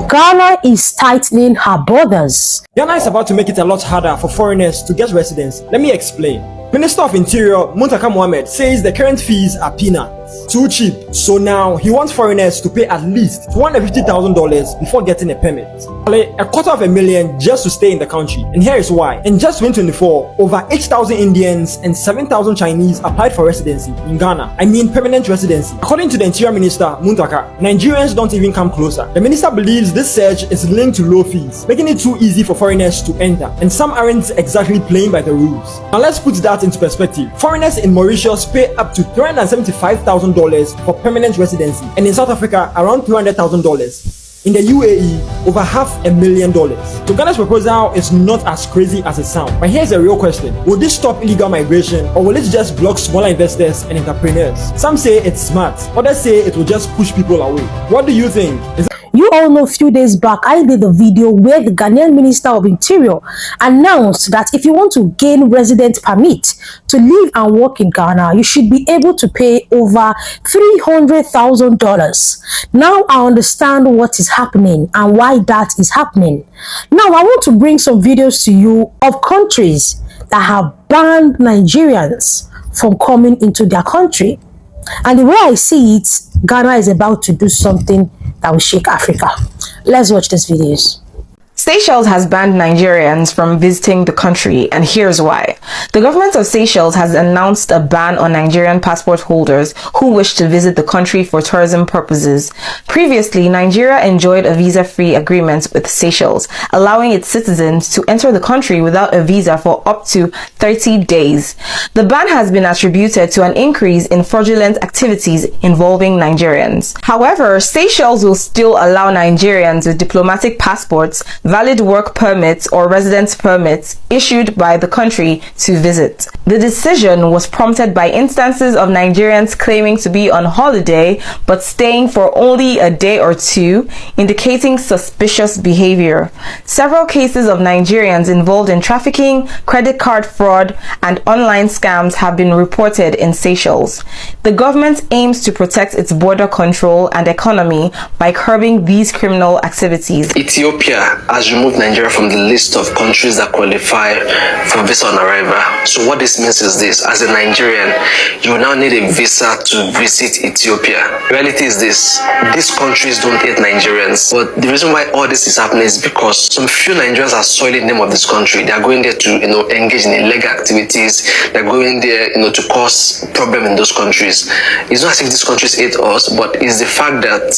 Ghana is tightening her borders. Ghana is about to make it a lot harder for foreigners to get residence. Let me explain. Minister of Interior Muntaka Mohammed says the current fees are peanuts, too cheap. So now he wants foreigners to pay at least $250,000 before getting a permit. $250,000 just to stay in the country. And here is why. In just 2024, over 8,000 Indians and 7,000 Chinese applied for residency in Ghana. I mean permanent residency. According to the Interior Minister Muntaka, Nigerians don't even come closer. The minister believes this surge is linked to low fees, making it too easy for foreigners to enter. And some aren't exactly playing by the rules. Now let's put that into perspective. Foreigners in Mauritius pay up to $375,000 for permanent residency, and in South Africa around $300,000. In the UAE, over $500,000. So Ghana's proposal is not as crazy as it sounds. But here's a real question. Will this stop illegal migration, or will it just block smaller investors and entrepreneurs? Some say it's smart, others say it will just push people away. What do you think? You all know a few days back, I did a video where the Ghanaian Minister of Interior announced that if you want to gain resident permit to live and work in Ghana, you should be able to pay over $300,000. Now I understand what is happening and why that is happening. Now I want to bring some videos to you of countries that have banned Nigerians from coming into their country. And the way I see it, Ghana is about to do something that will shake Africa. Let's watch these videos. Seychelles has banned Nigerians from visiting the country, and here's why. The government of Seychelles has announced a ban on Nigerian passport holders who wish to visit the country for tourism purposes. Previously, Nigeria enjoyed a visa-free agreement with Seychelles, allowing its citizens to enter the country without a visa for up to 30 days. The ban has been attributed to an increase in fraudulent activities involving Nigerians. However, Seychelles will still allow Nigerians with diplomatic passports, valid work permits or residence permits issued by the country to visit. The decision was prompted by instances of Nigerians claiming to be on holiday but staying for only a day or two, indicating suspicious behavior. Several cases of Nigerians involved in trafficking, credit card fraud, and online scams have been reported in Seychelles. The government aims to protect its border control and economy by curbing these criminal activities. Ethiopia has removed Nigeria from the list of countries that qualify for visa on arrival. So what this means is this: as a Nigerian, you now need a visa to visit Ethiopia. Reality is this: these countries don't hate Nigerians, but the reason why all this is happening is because some few Nigerians are soiling the name of this country. They are going there to engage in illegal activities. They're going there to cause problem in those countries. It's not as if these countries hate us, but it's the fact that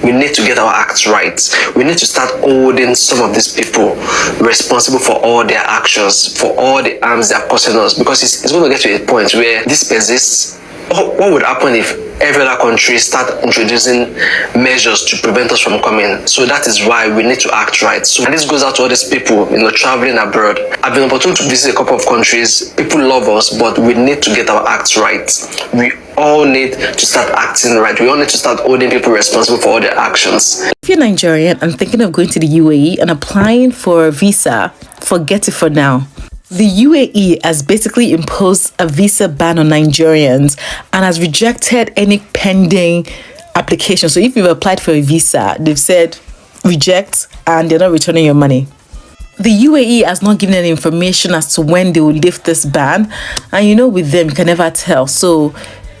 we need to get our acts right. We need to start holding some of these people responsible for all their actions, for all the harms they are causing us, because it's going to get to a point where this persists. What would happen if every other country start introducing measures to prevent us from coming? So that is why we need to act right. So, and this goes out to all these people traveling abroad. I've been opportunity to visit a couple of countries. People love us, but we need to get our acts right. We all need to start acting right. We all need to start holding people responsible for all their actions. If you're Nigerian and thinking of going to the UAE and applying for a visa, forget it for now. The UAE has basically imposed a visa ban on Nigerians and has rejected any pending application. So if you've applied for a visa, they've said reject and they're not returning your money. The UAE has not given any information as to when they will lift this ban. And with them, you can never tell. So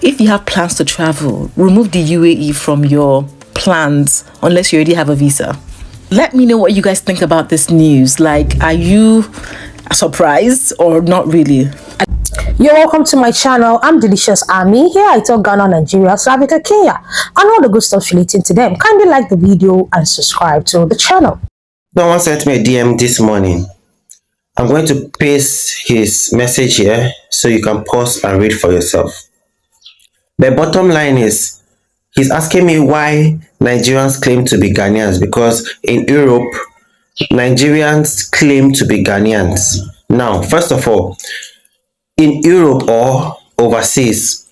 if you have plans to travel, remove the UAE from your plans unless you already have a visa. Let me know what you guys think about this news. Like, are you surprised or not really? You're welcome to my channel. I'm Delicious Army. Here I talk Ghana, Nigeria, South Africa, Kenya, and all the good stuff relating to them. Kindly like the video and subscribe to the channel. Someone sent me a DM this morning. I'm going to paste his message here so you can pause and read for yourself. The bottom line is, he's asking me why Nigerians claim to be Ghanaians, because in Europe, Nigerians claim to be Ghanaians. Now, first of all, in Europe or overseas,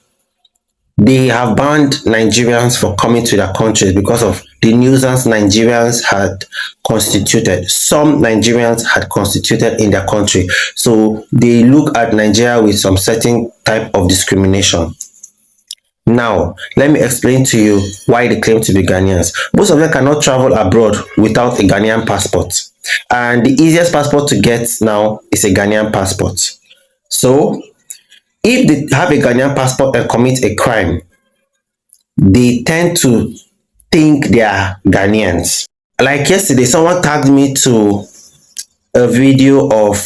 they have banned Nigerians from coming to their countries because of the nuisance Nigerians had constituted. Some Nigerians had constituted in their country. So they look at Nigeria with some certain type of discrimination. Now, let me explain to you why they claim to be Ghanaians. Most of them cannot travel abroad without a Ghanaian passport. And the easiest passport to get now is a Ghanaian passport. So, if they have a Ghanaian passport and commit a crime, they tend to think they are Ghanaians. Like yesterday, someone tagged me to a video of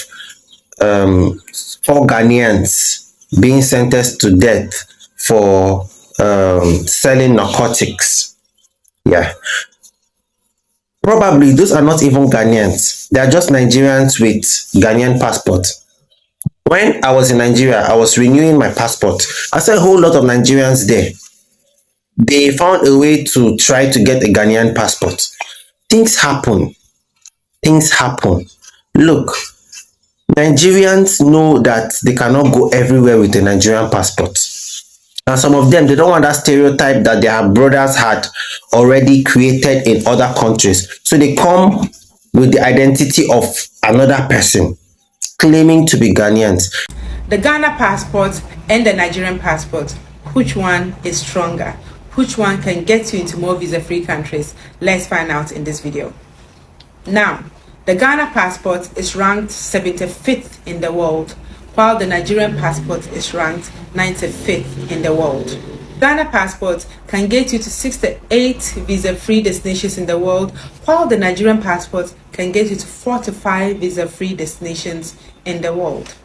four Ghanaians being sentenced to death for selling narcotics. Yeah, probably those are not even Ghanaians. They are just Nigerians with Ghanaian passport. When I was in Nigeria, I was renewing my passport. I saw a whole lot of Nigerians there. They found a way to try to get a Ghanaian passport. Things happen. Things happen. Look, Nigerians know that they cannot go everywhere with a Nigerian passport. And some of them, they don't want that stereotype that their brothers had already created in other countries. So they come with the identity of another person, claiming to be Ghanaians. The Ghana passport and the Nigerian passport, which one is stronger? Which one can get you into more visa-free countries? Let's find out in this video. Now, the Ghana passport is ranked 75th in the world, while the Nigerian passport is ranked 95th in the world. Ghana passport can get you to 68 visa-free destinations in the world, while the Nigerian passport can get you to 45 visa-free destinations in the world.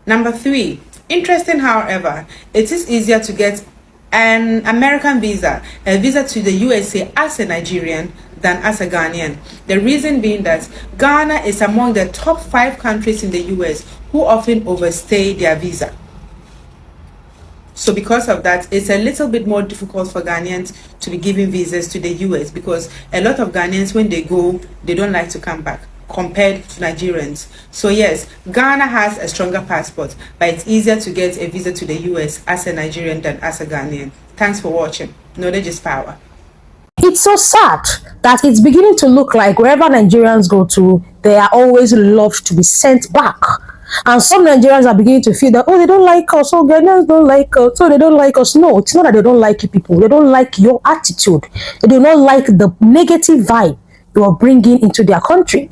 Number 3, interesting, however, it is easier to get an American visa, a visa to the USA as a Nigerian than as a Ghanaian. The reason being that Ghana is among the top 5 countries in the US who often overstay their visa. So because of that, it's a little bit more difficult for Ghanaians to be given visas to the US, because a lot of Ghanaians, when they go, they don't like to come back compared to Nigerians. So yes, Ghana has a stronger passport, but it's easier to get a visa to the US as a Nigerian than as a Ghanaian. Thanks for watching. Knowledge is power. It's so sad that it's beginning to look like wherever Nigerians go to, they are always loved to be sent back. And some Nigerians are beginning to feel that, oh, they don't like us, oh, Ghanaians don't like us, so they don't like us. No, it's not that they don't like you people. They don't like your attitude. They do not like the negative vibe you are bringing into their country.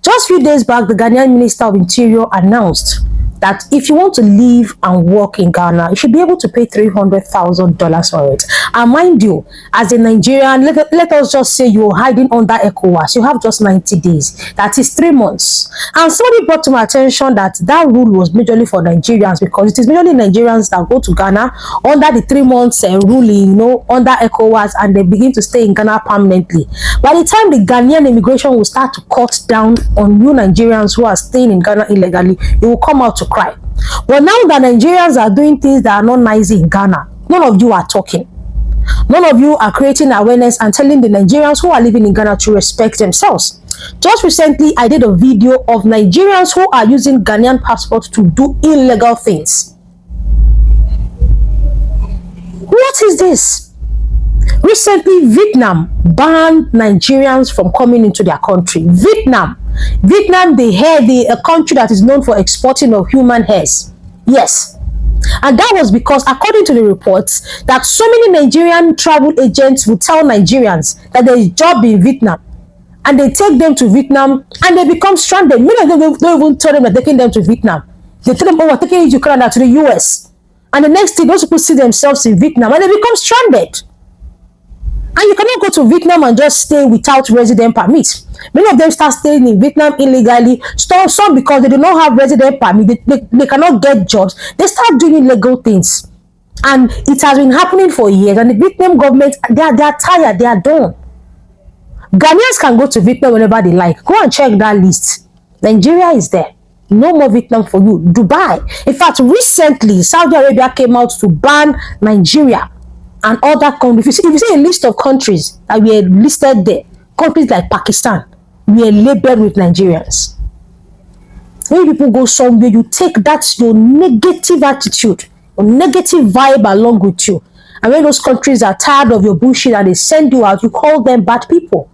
Just a few days back, the Ghanaian Minister of Interior announced that if you want to live and work in Ghana, you should be able to pay $300,000 for it. And mind you, as a Nigerian, let us just say you're hiding under ECOWAS, you have just 90 days. That is 3 months. And somebody brought to my attention that that rule was majorly for Nigerians, because it is majorly Nigerians that go to Ghana under the 3 months ruling, you know, under ECOWAS, and they begin to stay in Ghana permanently. By the time the Ghanaian immigration will start to cut down on you Nigerians who are staying in Ghana illegally, you will come out to cry. But now that Nigerians are doing things that are not nice in Ghana, none of you are talking. None of you are creating awareness and telling the Nigerians who are living in Ghana to respect themselves. Just recently, I did a video of Nigerians who are using Ghanaian passports to do illegal things. What is this? Recently, Vietnam banned Nigerians from coming into their country. Vietnam, a country that is known for exporting of human hairs. Yes. And that was because, according to the reports, that so many Nigerian travel agents would tell Nigerians that there is a job in Vietnam, and they take them to Vietnam and they become stranded. Many of them don't even tell them they're taking them to Vietnam. They tell them, oh, we're taking you to Canada, to the US. And the next thing, those people see themselves in Vietnam and they become stranded. And you cannot go to Vietnam and just stay without resident permit. Many of them start staying in Vietnam illegally. Some because they do not have resident permit, they cannot get jobs. They start doing illegal things. And it has been happening for years. And the Vietnam government, they are tired, they are done. Ghanaians can go to Vietnam whenever they like. Go and check that list. Nigeria is there. No more Vietnam for you. Dubai. In fact, recently, Saudi Arabia came out to ban Nigeria and other countries. If you see a list of countries that were listed there, countries like Pakistan were labeled with Nigerians. When people go somewhere, you take that your negative attitude, your negative vibe along with you. And when those countries are tired of your bullshit and they send you out, you call them bad people.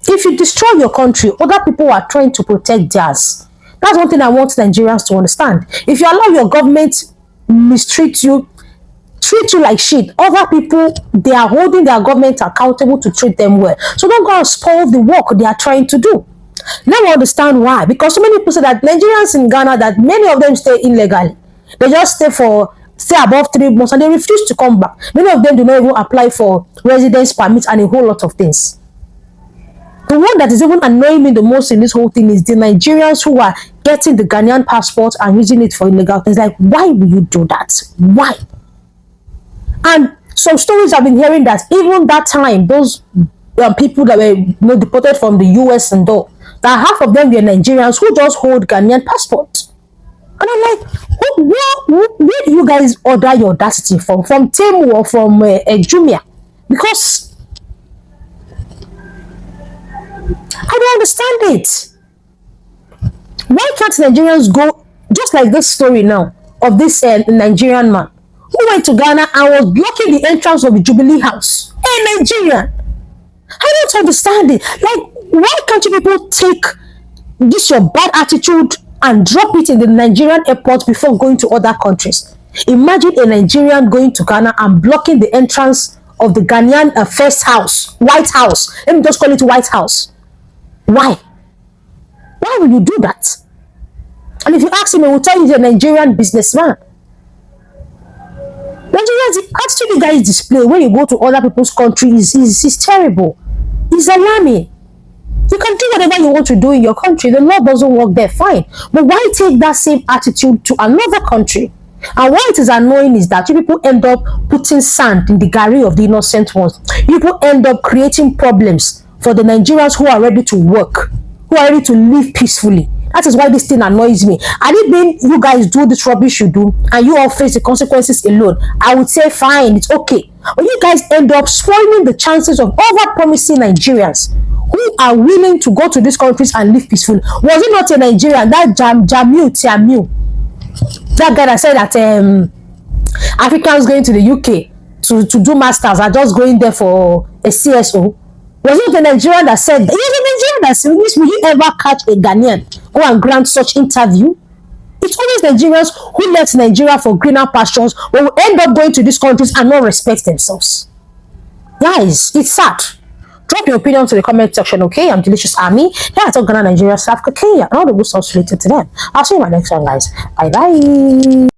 If you destroy your country, other people are trying to protect theirs. That's one thing I want Nigerians to understand. If you allow your government mistreat you, treat you like shit. Other people, they are holding their government accountable to treat them well. So don't go and spoil the work they are trying to do. Now I understand why. Because so many people say that Nigerians in Ghana, that many of them stay illegally. They just stay above 3 months and they refuse to come back. Many of them do not even apply for residence permits and a whole lot of things. The one that is even annoying me the most in this whole thing is the Nigerians who are getting the Ghanaian passport and using it for illegal things. Like, why will you do that? Why? And some stories I've been hearing that even that time, those people that were deported from the US and all, that half of them were Nigerians who just hold Ghanaian passports. And I'm like, where do you guys order your audacity from? From Temu or from Jumia? Because I don't understand it. Why can't Nigerians go, just like this story now of this Nigerian man who went to Ghana and was blocking the entrance of the Jubilee House? A Nigerian. I don't understand it. Like, why can't you people take this your bad attitude and drop it in the Nigerian airport before going to other countries? Imagine a Nigerian going to Ghana and blocking the entrance of the Ghanaian first house, White House. Let me just call it White House. Why? Why will you do that? And if you ask him, he will tell you he's a Nigerian businessman. Nigerians, the attitude you guys display when you go to other people's countries is terrible. It's alarming. You can do whatever you want to do in your country. The law doesn't work there, fine. But why take that same attitude to another country? And why it is annoying is that you people end up putting sand in the garri of the innocent ones. You people end up creating problems for the Nigerians who are ready to work, who are ready to live peacefully. That is why this thing annoys me. And it mean you guys do this rubbish you do, and you all face the consequences alone, I would say fine, it's okay. But you guys end up spoiling the chances of other promising Nigerians who are willing to go to these countries and live peacefully. Was it not a Nigerian, that Tiamiu, that guy that said that Africans going to the UK to do masters are just going there for a CSO? Was it the Nigerian that said that? It was a Nigerian that said, will you ever catch a Ghanaian go and grant such interview? It's always Nigerians who left Nigeria for greener pastures but will end up going to these countries and not respect themselves. Guys, it's sad. Drop your opinion to the comment section, okay? I'm Delicious Army. Here I talk Ghana, Nigeria, South Africa, Kenya, and all the good stuff related to them. I'll see you in my next one, guys. Bye-bye.